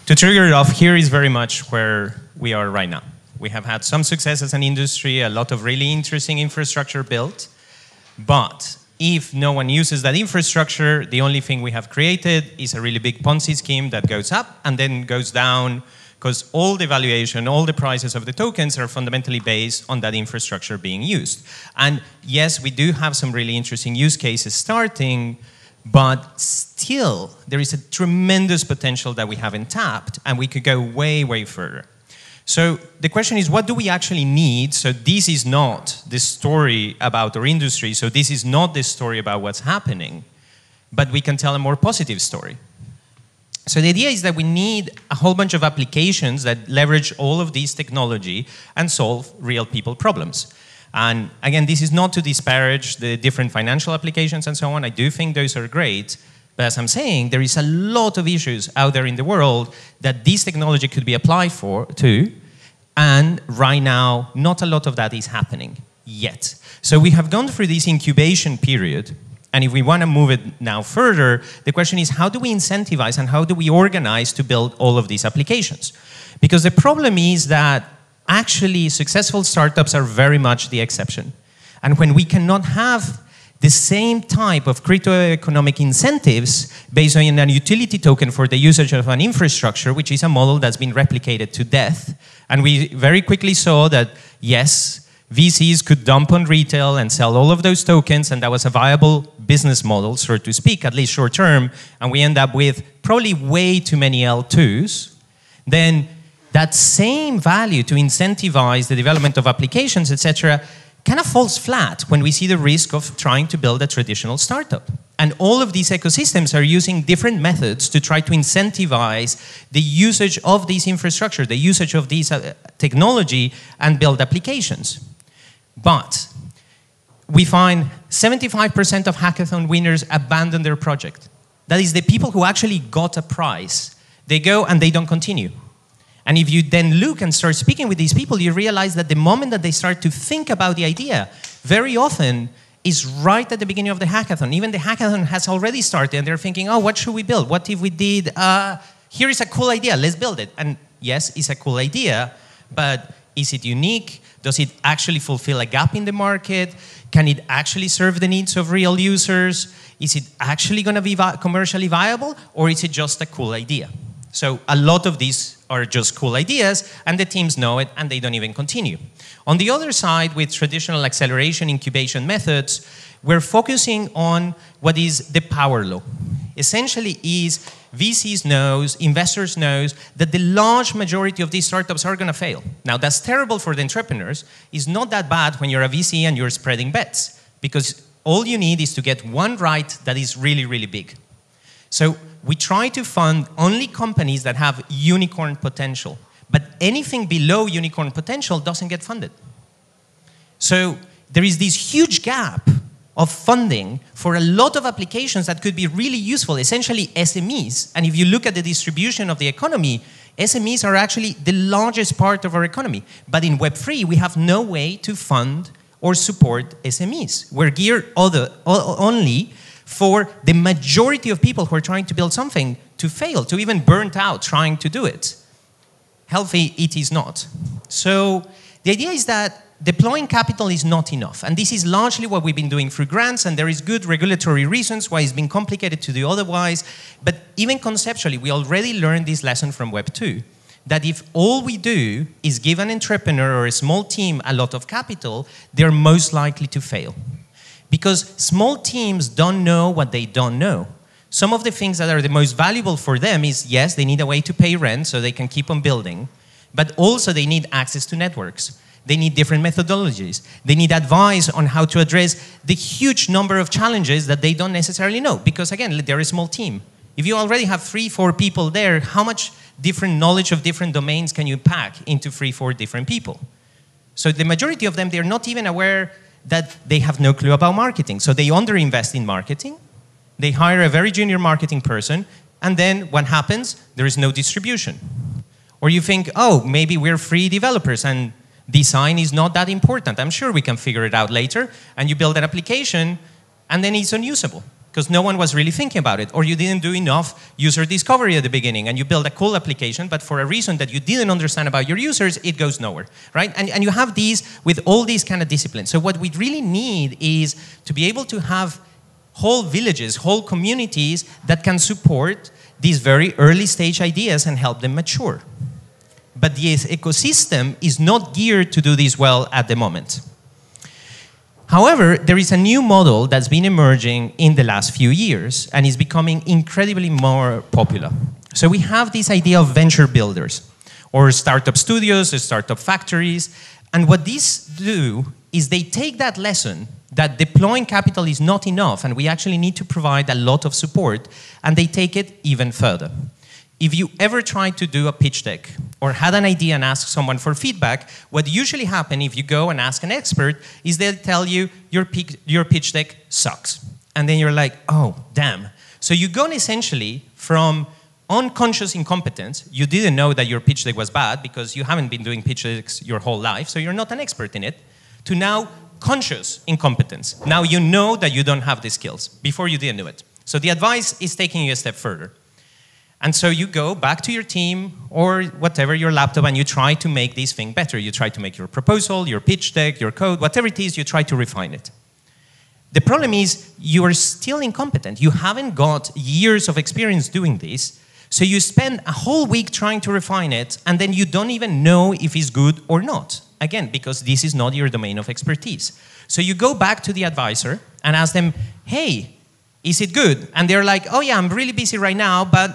To trigger it off, here is very much where we are right now. We have had some success as an industry, a lot of really interesting infrastructure built, but if no one uses that infrastructure, the only thing we have created is a really big Ponzi scheme that goes up and then goes down, because all the valuation, all the prices of the tokens are fundamentally based on that infrastructure being used. And yes, we do have some really interesting use cases starting, but still, there is a tremendous potential that we haven't tapped, and we could go way, way further. So the question is, what do we actually need? So this is not the story about our industry, so this is not the story about what's happening, but we can tell a more positive story. So the idea is that we need a whole bunch of applications that leverage all of these technology and solve real people problems. And again, this is not to disparage the different financial applications and so on. I do think those are great. But as I'm saying, there is a lot of issues out there in the world that this technology could be applied to, and right now, not a lot of that is happening yet. So we have gone through this incubation period, and if we want to move it now further, the question is, how do we incentivize and how do we organize to build all of these applications? Because the problem is that actually successful startups are very much the exception. And when we cannot have the same type of crypto-economic incentives based on a utility token for the usage of an infrastructure, which is a model that's been replicated to death. And we very quickly saw that, yes, VCs could dump on retail and sell all of those tokens, and that was a viable business model, so to speak, at least short term, and we end up with probably way too many L2s. Then that same value to incentivize the development of applications, etc., kind of falls flat when we see the risk of trying to build a traditional startup. And all of these ecosystems are using different methods to try to incentivize the usage of this infrastructure, the usage of this technology, and build applications. But we find 75% of hackathon winners abandon their project. That is the people who actually got a prize. They go and they don't continue. And if you then look and start speaking with these people, you realize that the moment that they start to think about the idea, very often is right at the beginning of the hackathon. Even the hackathon has already started, and they're thinking, oh, what should we build? What if we did, here is a cool idea, let's build it. And yes, it's a cool idea, but is it unique? Does it actually fulfill a gap in the market? Can it actually serve the needs of real users? Is it actually going to be commercially viable, or is it just a cool idea? So a lot of these are just cool ideas, and the teams know it, and they don't even continue. On the other side, with traditional acceleration incubation methods, we're focusing on what is the power law. Essentially is VCs knows, investors knows, that the large majority of these startups are going to fail. Now, that's terrible for the entrepreneurs. It's not that bad when you're a VC and you're spreading bets, because all you need is to get one right that is really, really big. So we try to fund only companies that have unicorn potential, but anything below unicorn potential doesn't get funded. So there is this huge gap of funding for a lot of applications that could be really useful, essentially SMEs. And if you look at the distribution of the economy, SMEs are actually the largest part of our economy. But in Web3, we have no way to fund or support SMEs. We're geared only for the majority of people who are trying to build something to fail, to even burnt out trying to do it. Healthy, it is not. So the idea is that deploying capital is not enough. And this is largely what we've been doing through grants, and there is good regulatory reasons why it's been complicated to do otherwise. But even conceptually, we already learned this lesson from Web 2, that if all we do is give an entrepreneur or a small team a lot of capital, they're most likely to fail. Because small teams don't know what they don't know. Some of the things that are the most valuable for them is, yes, they need a way to pay rent so they can keep on building, but also they need access to networks. They need different methodologies. They need advice on how to address the huge number of challenges that they don't necessarily know, because again, they're a small team. If you already have 3, 4 people there, how much different knowledge of different domains can you pack into 3, 4 different people? So the majority of them, they're not even aware that they have no clue about marketing. So they underinvest in marketing, they hire a very junior marketing person, and then what happens? There is no distribution. Or you think, oh, maybe we're free developers and design is not that important. I'm sure we can figure it out later. And you build an application, and then it's unusable, because no one was really thinking about it, or you didn't do enough user discovery at the beginning, and you build a cool application, but for a reason that you didn't understand about your users, it goes nowhere, right? And you have these with all these kind of disciplines. So what we really need is to be able to have whole villages, whole communities that can support these very early stage ideas and help them mature. But the ecosystem is not geared to do this well at the moment. However, there is a new model that's been emerging in the last few years and is becoming incredibly more popular. So we have this idea of venture builders, or startup studios, or startup factories. And what these do is they take that lesson that deploying capital is not enough and we actually need to provide a lot of support, and they take it even further. If you ever tried to do a pitch deck or had an idea and asked someone for feedback, what usually happens if you go and ask an expert is they'll tell you your pitch deck sucks. And then you're like, oh, damn. So you've gone essentially from unconscious incompetence, you didn't know that your pitch deck was bad because you haven't been doing pitch decks your whole life, so you're not an expert in it, to now conscious incompetence. Now you know that you don't have the skills. Before you didn't know it. So the advice is taking you a step further. And so you go back to your team or whatever, your laptop, and you try to make this thing better. You try to make your proposal, your pitch deck, your code, whatever it is, you try to refine it. The problem is you are still incompetent. You haven't got years of experience doing this, so you spend a whole week trying to refine it, and then you don't even know if it's good or not. Again, because this is not your domain of expertise. So you go back to the advisor and ask them, hey, is it good? And they're like, oh yeah, I'm really busy right now, but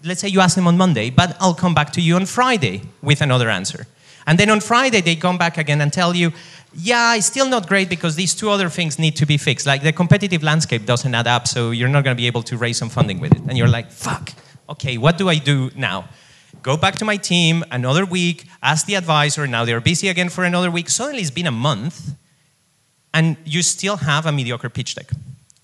let's say you ask them on Monday, but I'll come back to you on Friday with another answer. And then on Friday, they come back again and tell you, yeah, it's still not great because these two other things need to be fixed. Like the competitive landscape doesn't add up, so you're not going to be able to raise some funding with it. And you're like, fuck, okay, what do I do now? Go back to my team, another week, ask the advisor, now they're busy again for another week. Suddenly it's been a month, and you still have a mediocre pitch deck.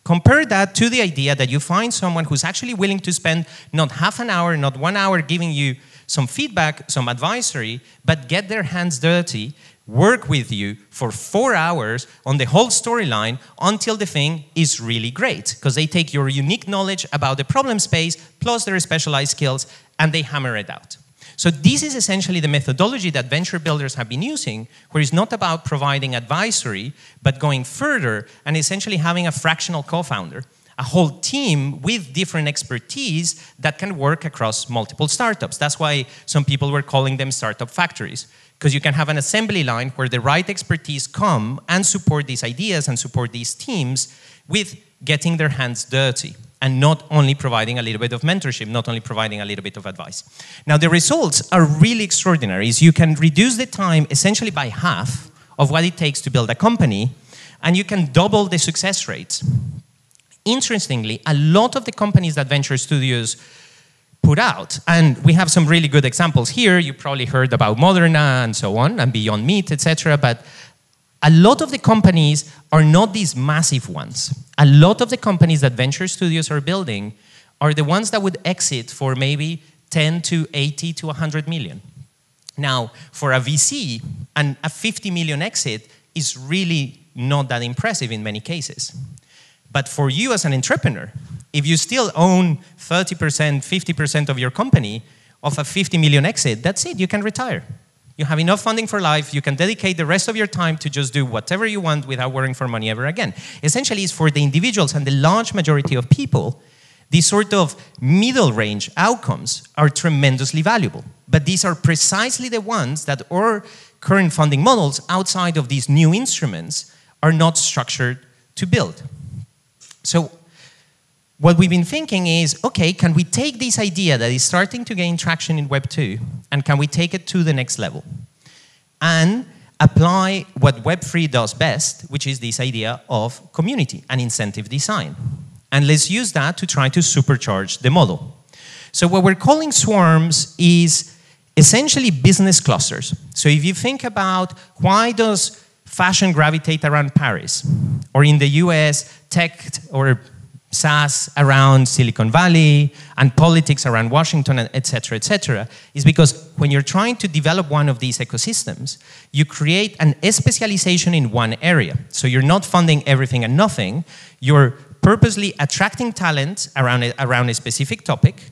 Compare that to the idea that you find someone who's actually willing to spend not half an hour, not 1 hour giving you some feedback, some advisory, but get their hands dirty, work with you for 4 hours on the whole storyline until the thing is really great. Because they take your unique knowledge about the problem space plus their specialized skills and they hammer it out. So this is essentially the methodology that venture builders have been using, where it's not about providing advisory, but going further and essentially having a fractional co-founder, a whole team with different expertise that can work across multiple startups. That's why some people were calling them startup factories, because you can have an assembly line where the right expertise come and support these ideas and support these teams with getting their hands dirty, and not only providing a little bit of mentorship, not only providing a little bit of advice. Now, the results are really extraordinary. You can reduce the time essentially by half of what it takes to build a company, and you can double the success rates. Interestingly, a lot of the companies that venture studios put out, and we have some really good examples here. You probably heard about Moderna and so on, and Beyond Meat, etc., but a lot of the companies are not these massive ones. A lot of the companies that venture studios are building are the ones that would exit for maybe 10 to 80 to 100 million. Now, for a VC, and a 50 million exit is really not that impressive in many cases. But for you as an entrepreneur, if you still own 30%, 50% of your company of a 50 million exit, that's it, you can retire. You have enough funding for life, you can dedicate the rest of your time to just do whatever you want without worrying for money ever again. Essentially, it's for the individuals and the large majority of people, these sort of middle range outcomes are tremendously valuable. But these are precisely the ones that our current funding models outside of these new instruments are not structured to build. So what we've been thinking is, okay, can we take this idea that is starting to gain traction in Web 2 and can we take it to the next level and apply what Web 3 does best, which is this idea of community and incentive design. And let's use that to try to supercharge the model. So what we're calling swarms is essentially business clusters. So if you think about why does fashion gravitate around Paris, or in the US, tech or SaaS around Silicon Valley, and politics around Washington, et cetera, is because when you're trying to develop one of these ecosystems, you create an specialization in one area. So you're not funding everything and nothing, you're purposely attracting talent around a specific topic,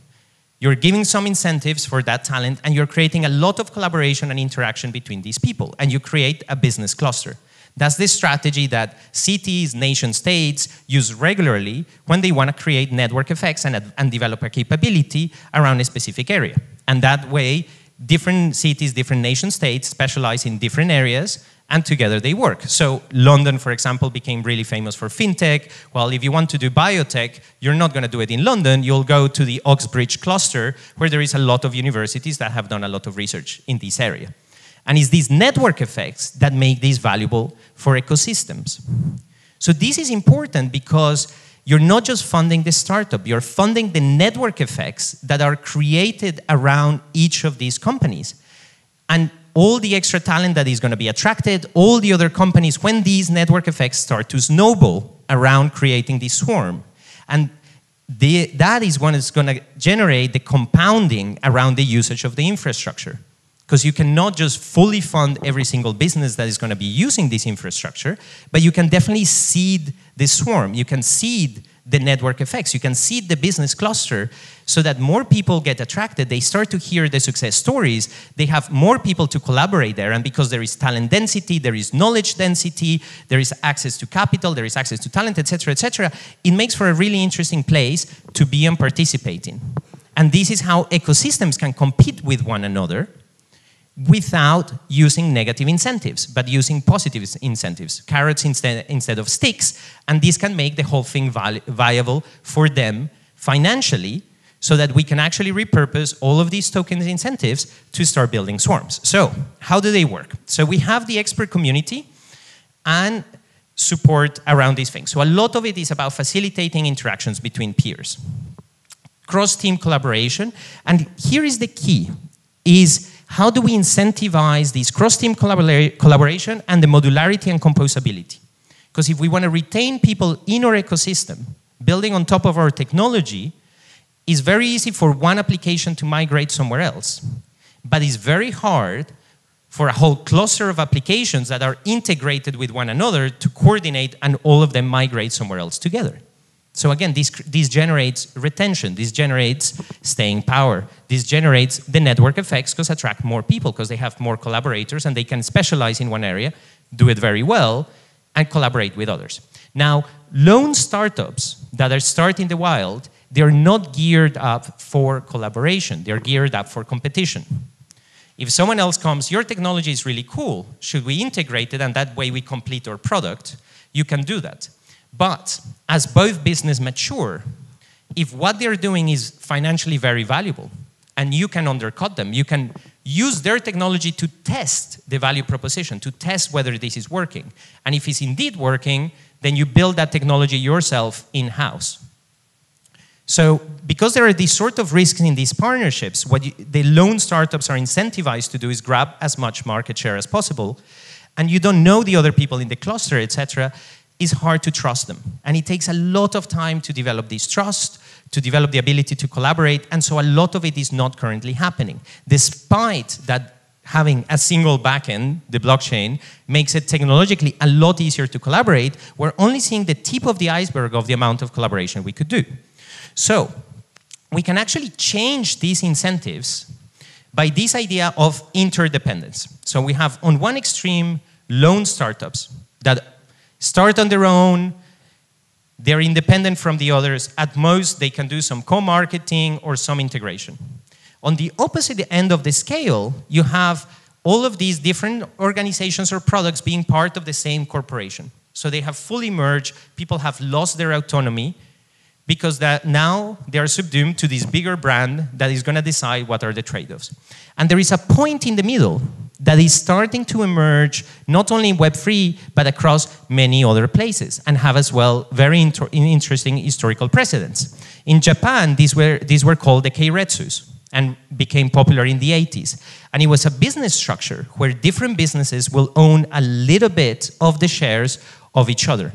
you're giving some incentives for that talent, and you're creating a lot of collaboration and interaction between these people, and you create a business cluster. That's the strategy that cities, nation states use regularly when they want to create network effects and develop a capability around a specific area. And that way, different cities, different nation states specialize in different areas, and together they work. So London, for example, became really famous for fintech. Well, if you want to do biotech, you're not going to do it in London. You'll go to the Oxbridge cluster, where there is a lot of universities that have done a lot of research in this area. And it's these network effects that make this valuable for ecosystems. So this is important because you're not just funding the startup, you're funding the network effects that are created around each of these companies. And all the extra talent that is going to be attracted, all the other companies, when these network effects start to snowball around creating this swarm. And that is when it's going to generate the compounding around the usage of the infrastructure. Because you cannot just fully fund every single business that is going to be using this infrastructure, but you can definitely seed the swarm. You can seed the network effects. You can seed the business cluster so that more people get attracted. They start to hear the success stories. They have more people to collaborate there. And because there is talent density, there is knowledge density, there is access to capital, there is access to talent, etc., it makes for a really interesting place to be and participate in. And this is how ecosystems can compete with one another without using negative incentives, but using positive incentives, carrots instead of sticks, and this can make the whole thing viable for them financially, so that we can actually repurpose all of these tokens incentives to start building swarms. So, how do they work? So we have the expert community and support around these things. So a lot of it is about facilitating interactions between peers. Cross-team collaboration, and here is the key, is how do we incentivize this cross-team collaboration and the modularity and composability? Because if we want to retain people in our ecosystem, building on top of our technology, it's very easy for one application to migrate somewhere else. But it's very hard for a whole cluster of applications that are integrated with one another to coordinate and all of them migrate somewhere else together. So again, this generates retention, this generates staying power, this generates the network effects because attract more people because they have more collaborators and they can specialize in one area, do it very well, and collaborate with others. Now, lone startups that are starting the wild, they're not geared up for collaboration, they're geared up for competition. If someone else comes, your technology is really cool, should we integrate it and that way we complete our product, you can do that. But as both business mature, if what they're doing is financially very valuable and you can undercut them, you can use their technology to test the value proposition, to test whether this is working. And if it's indeed working, then you build that technology yourself in-house. So because there are these sort of risks in these partnerships, what the lone startups are incentivized to do is grab as much market share as possible, and you don't know the other people in the cluster, etc., it's hard to trust them. And it takes a lot of time to develop this trust, to develop the ability to collaborate, and so a lot of it is not currently happening. Despite that having a single backend, the blockchain, makes it technologically a lot easier to collaborate, we're only seeing the tip of the iceberg of the amount of collaboration we could do. So we can actually change these incentives by this idea of interdependence. So we have on one extreme lone startups that start on their own, they're independent from the others. At most, they can do some co-marketing or some integration. On the opposite end of the scale, you have all of these different organizations or products being part of the same corporation. So they have fully merged, people have lost their autonomy because now they are subdued to this bigger brand that is going to decide what are the trade-offs. And there is a point in the middle that is starting to emerge not only in Web3, but across many other places and have as well very interesting historical precedents. In Japan, these were called the keiretsus and became popular in the 80s. And it was a business structure where different businesses will own a little bit of the shares of each other,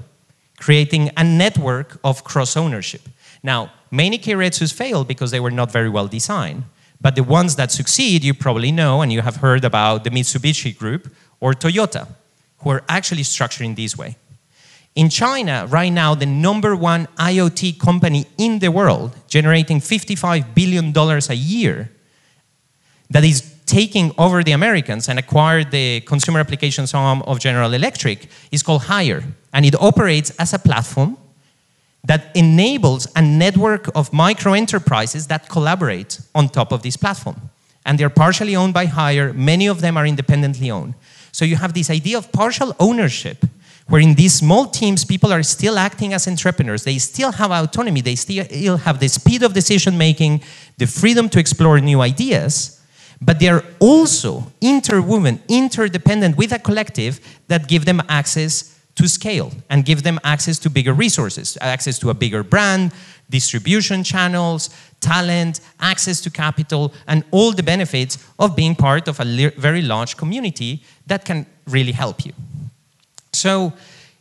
creating a network of cross-ownership. Now, many keiretsus fail because they were not very well designed. But the ones that succeed, you probably know, and you have heard about the Mitsubishi Group or Toyota, who are actually structured in this way. In China, right now, the #1 IoT company in the world, generating $55 billion a year, that is taking over the Americans and acquired the consumer applications arm of General Electric, is called Hire. And it operates as a platform that enables a network of micro enterprises that collaborate on top of this platform. And they're partially owned by Hire. Many of them are independently owned. So you have this idea of partial ownership, where in these small teams, people are still acting as entrepreneurs. They still have autonomy. They still have the speed of decision making, the freedom to explore new ideas, but they're also interwoven, interdependent with a collective that give them access to scale and give them access to bigger resources, access to a bigger brand, distribution channels, talent, access to capital, and all the benefits of being part of a very large community that can really help you. So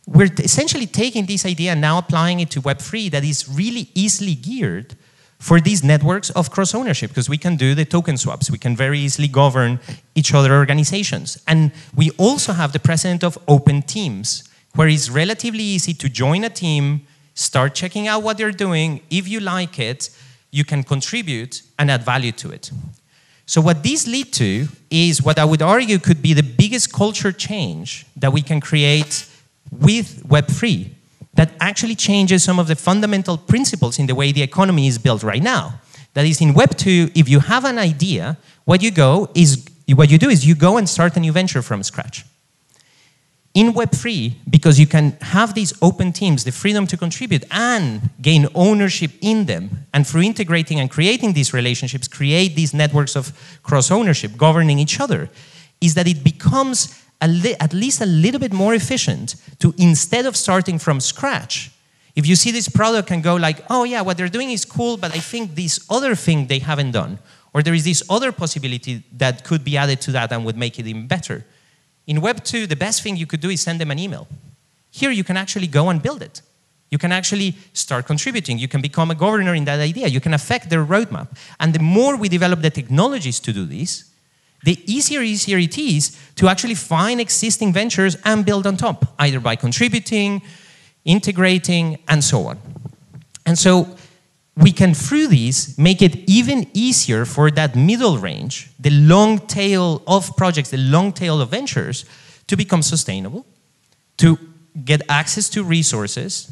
we're essentially taking this idea and now applying it to Web3 that is really easily geared for these networks of cross-ownership, because we can do the token swaps. We can very easily govern each other organizations. And we also have the precedent of open teams, where it's relatively easy to join a team, start checking out what they're doing. If you like it, you can contribute and add value to it. So what these lead to is what I would argue could be the biggest culture change that we can create with Web3 that actually changes some of the fundamental principles in the way the economy is built right now. That is, in Web2, if you have an idea, what you do is you go and start a new venture from scratch. In Web3, because you can have these open teams, the freedom to contribute and gain ownership in them, and through integrating and creating these relationships, create these networks of cross-ownership, governing each other, is that it becomes at least a little bit more efficient to, instead of starting from scratch, if you see this product and go like, oh yeah, what they're doing is cool, but I think this other thing they haven't done, or there is this other possibility that could be added to that and would make it even better. In Web2, the best thing you could do is send them an email. Here, you can actually go and build it. You can actually start contributing. You can become a governor in that idea. You can affect their roadmap. And the more we develop the technologies to do this, the easier it is to actually find existing ventures and build on top, either by contributing, integrating, and so on. And so we can, through these, make it even easier for that middle range, the long tail of projects, the long tail of ventures, to become sustainable, to get access to resources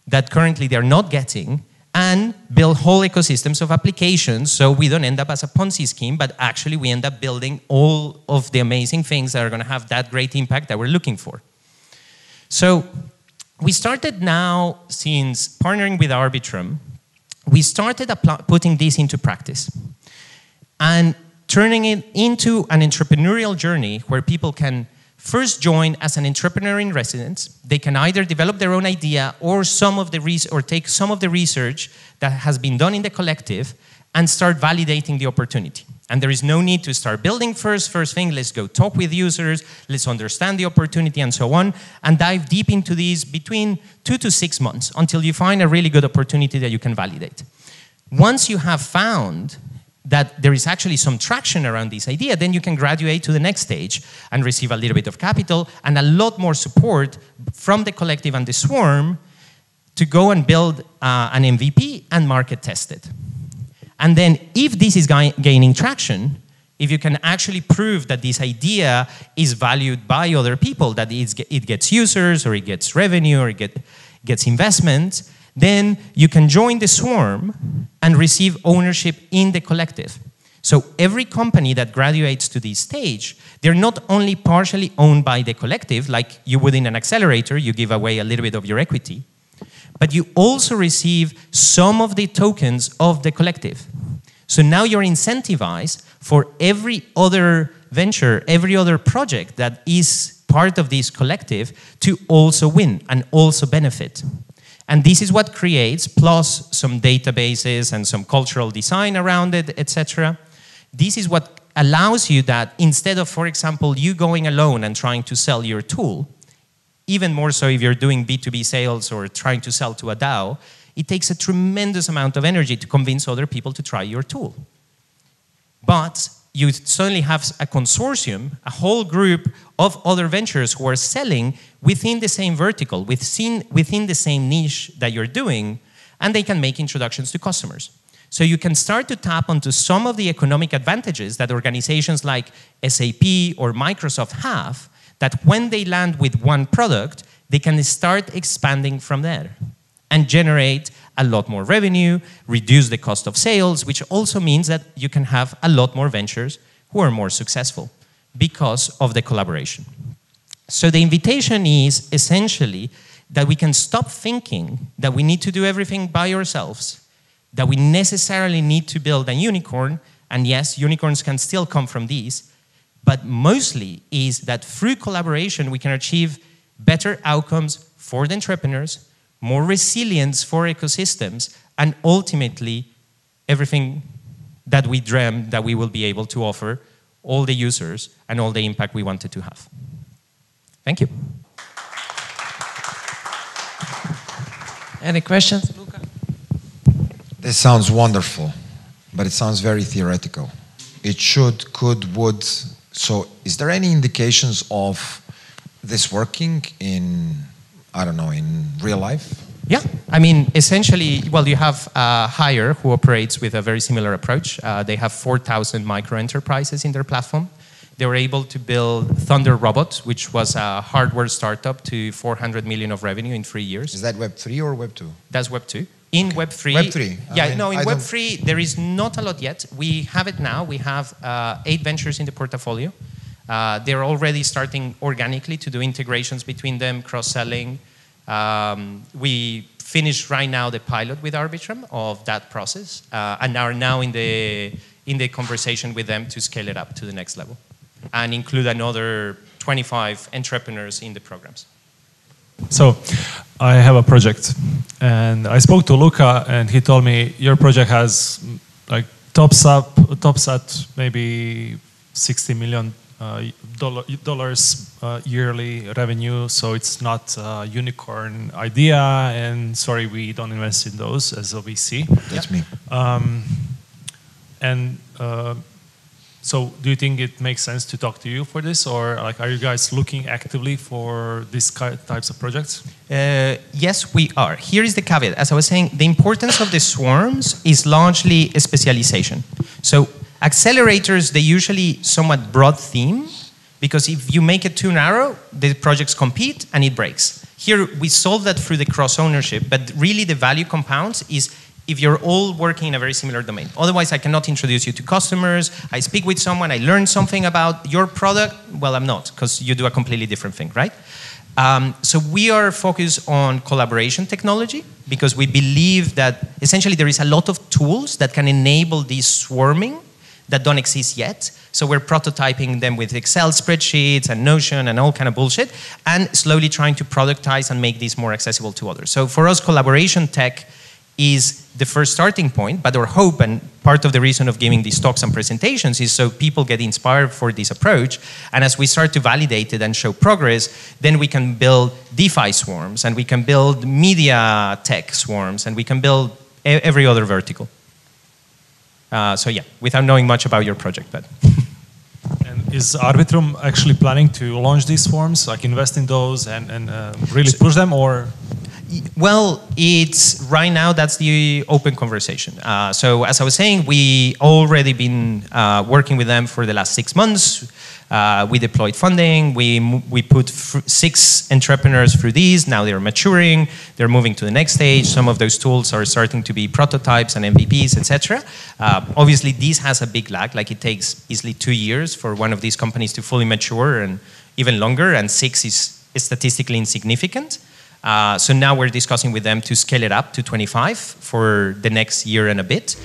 that currently they're not getting, and build whole ecosystems of applications so we don't end up as a Ponzi scheme, but actually we end up building all of the amazing things that are going to have that great impact that we're looking for. So we started now, since partnering with Arbitrum, we started putting this into practice and turning it into an entrepreneurial journey where people can first join as an entrepreneur in residence. They can either develop their own idea or take some of the research that has been done in the collective and start validating the opportunity. And there is no need to start building first thing, let's go talk with users, let's understand the opportunity and so on, and dive deep into these between 2 to 6 months until you find a really good opportunity that you can validate. Once you have found that there is actually some traction around this idea, then you can graduate to the next stage and receive a little bit of capital and a lot more support from the collective and the swarm to go and build an MVP and market test it. And then if this is gaining traction, if you can actually prove that this idea is valued by other people, that it gets users or it gets revenue or it gets investment, then you can join the swarm and receive ownership in the collective. So every company that graduates to this stage, they're not only partially owned by the collective, like you would in an accelerator, you give away a little bit of your equity, but you also receive some of the tokens of the collective. So now you're incentivized for every other venture, every other project that is part of this collective to also win and also benefit. And this is what creates, plus some databases and some cultural design around it, etc. This is what allows you that instead of, for example, you going alone and trying to sell your tool, even more so if you're doing B2B sales or trying to sell to a DAO, it takes a tremendous amount of energy to convince other people to try your tool. But you suddenly have a consortium, a whole group of other ventures who are selling within the same vertical, within the same niche that you're doing, and they can make introductions to customers. So you can start to tap onto some of the economic advantages that organizations like SAP or Microsoft have, that when they land with one product, they can start expanding from there and generate a lot more revenue, reduce the cost of sales, which also means that you can have a lot more ventures who are more successful because of the collaboration. So the invitation is essentially that we can stop thinking that we need to do everything by ourselves, that we necessarily need to build a unicorn, and yes, unicorns can still come from these, but mostly is that through collaboration we can achieve better outcomes for the entrepreneurs, more resilience for ecosystems, and ultimately everything that we dreamed that we will be able to offer all the users and all the impact we wanted to have. Thank you. Any questions, Luca? This sounds wonderful, but it sounds very theoretical. It should, could, would. So is there any indications of this working in, I don't know, in real life? Yeah, I mean, essentially, well, you have Hire, who operates with a very similar approach. They have 4,000 micro enterprises in their platform. They were able to build Thunder Robot, which was a hardware startup, to 400 million of revenue in 3 years. Is that Web 3 or Web 2? That's Web 2. In Okay. Web 3, Web 3. Yeah, I mean, no, in Web 3, there is not a lot yet. We have it now. We have 8 ventures in the portfolio. They're already starting organically to do integrations between them, cross-selling. We finished right now the pilot with Arbitrum of that process, and are now in the conversation with them to scale it up to the next level and include another 25 entrepreneurs in the programs. So, I have a project, and I spoke to Luca, and he told me your project has like tops at maybe $60 million yearly revenue. So it's not a unicorn idea, and sorry, we don't invest in those as a VC. That's me. So do you think it makes sense to talk to you for this, or like, are you guys looking actively for these types of projects? Yes, we are. Here is the caveat. As I was saying, the importance of the swarms is largely a specialization. So accelerators, they usually somewhat broad theme, because if you make it too narrow, the projects compete and it breaks. Here, we solve that through the cross-ownership, but really the value compounds is if you're all working in a very similar domain. Otherwise, I cannot introduce you to customers. I speak with someone, I learn something about your product. Well, I'm not, because you do a completely different thing, right? So we are focused on collaboration technology, because we believe that essentially there is a lot of tools that can enable this swarming that don't exist yet. So we're prototyping them with Excel spreadsheets and Notion and all kind of bullshit, and slowly trying to productize and make these more accessible to others. So for us, collaboration tech is the first starting point, but our hope, and part of the reason of giving these talks and presentations, is so people get inspired for this approach, and as we start to validate it and show progress, then we can build DeFi swarms, and we can build media tech swarms, and we can build every other vertical. So yeah, without knowing much about your project, but. And is Arbitrum actually planning to launch these swarms, like invest in those and really push them, or? Well, it's right now, that's the open conversation. So as I was saying, we already been working with them for the last 6 months. We deployed funding. We put 6 entrepreneurs through these. Now they're maturing. They're moving to the next stage. Some of those tools are starting to be prototypes and MVPs, etc. Obviously, this has a big lag. Like, it takes easily 2 years for one of these companies to fully mature, and even longer. And 6 is statistically insignificant. So now we're discussing with them to scale it up to 25 for the next year and a bit.